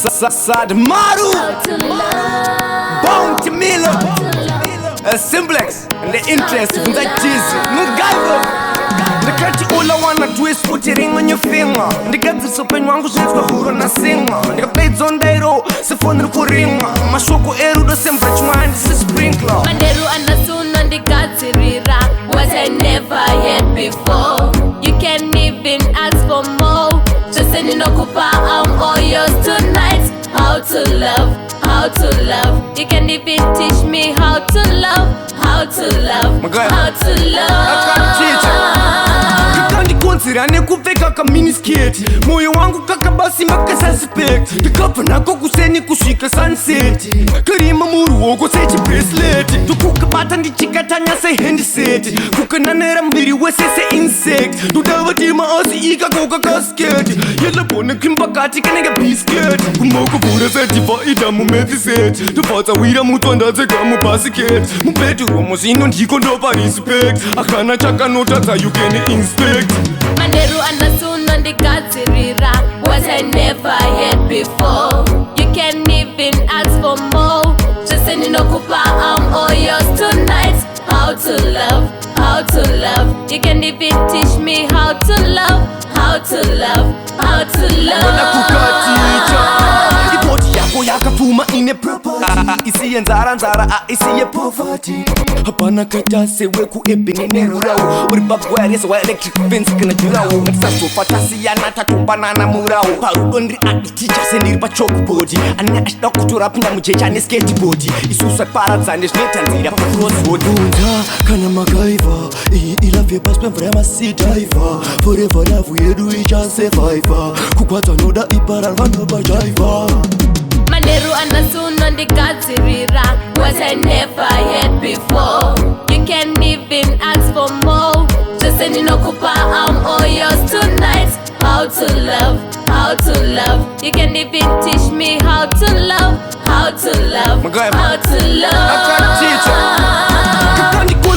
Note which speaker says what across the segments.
Speaker 1: Manheru Anhasi Milla Cymplex and the interest in that Jesus the country all I wanna do is put a ring on your finger. The guns is open wangu shifka huro na singa. The blades on dairo se phone kuringa. Mashoko eru do sempre chwani se sprinkler.
Speaker 2: Manheru Anhasi on the guts rira what I never yet before. You can't even ask for more. Just send in okupa I'm all yours tonight. How to love, how to love. You can't even teach me how to love, how to love, how to love.
Speaker 1: I can't teach you. Sirane kuveka ka minisketi moyo wangu kakabasi mpaka suspect ndikapfa nako kuseni kusvika sunset karima muruoko sechibracelet tukukabata ndichikatanya sehandset kukananera muviri wese seinsect ndodava tima asi ikakoka kasketi yelabone kimpakati kanenge bisket kumoko vura setifaida mumethiset topfatsawira mutwandatseka mubasket mubedromo zvino ndiko ndopa respect akana chakanotadza you can inspect.
Speaker 2: Manheru Anhasi on the guts rira what I never had before. You can't even ask for more. Just send in okupa I'm all yours tonight. How to love, how to love. You can't even teach me how to love, how to love, how to love.
Speaker 1: Yakapuma ine property isiye nzara isiye poverty hapana kaita sewe ku ebini nerurau uri babwari so electric fence kana jurau ngisaso fatasi yana tatumbanana murau parudo ndri teacher sendiri pa chalkboard ane ashida kutora pinda mujecha ne skateboard isusa paradzane zvinetanzira pa crossroad unza kana makaiva ilave bas pemvrema sea diver forever love yedu icha survivor kukwadza noda ipara vanhu bajaiva.
Speaker 2: Manheru Anhasi on the guts rira what I never had before. You can't even ask for more. Just send in okupa I'm all yours tonight. How to love, how to love. You can't even teach me how to love, how to love, how to love.
Speaker 1: I can't teach you.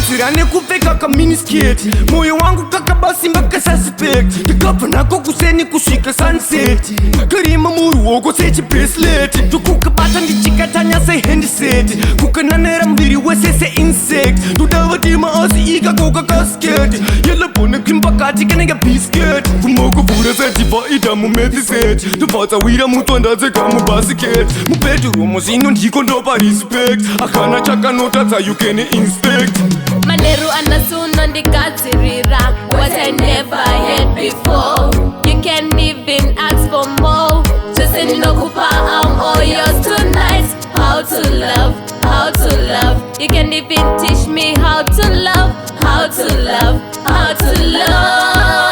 Speaker 1: Sirane kuveka ka minisketi moyo wangu kakabasi mpaka suspect ndikapfa nako kuseni kusvika sunset karima muruoko sechibracelet tukukabata ndichikatanya sehandset kukananera muviri wese seinsect ndodava tima asi ikakoka kasketi yelabone kimpakati kanenge bisket kumoko vura setifaida mumethiset tobvatsawira mutwandatseka mubasket mubedromo zvino ndiko ndopa respect akana chakanotadza you can inspect.
Speaker 2: Manheru Anhasi on the guts rira what I never had before. You can't even ask for more. Just send in okupa I'm all yours tonight. How to love, how to love. You can't even teach me how to love, how to love, how to love.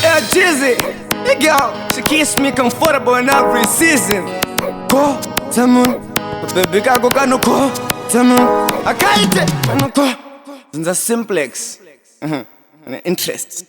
Speaker 1: Yeah, Jizzy, hey girl, she keeps me comfortable in every season. Go, someone, baby, go, go. I got it. Cymplex. Interest.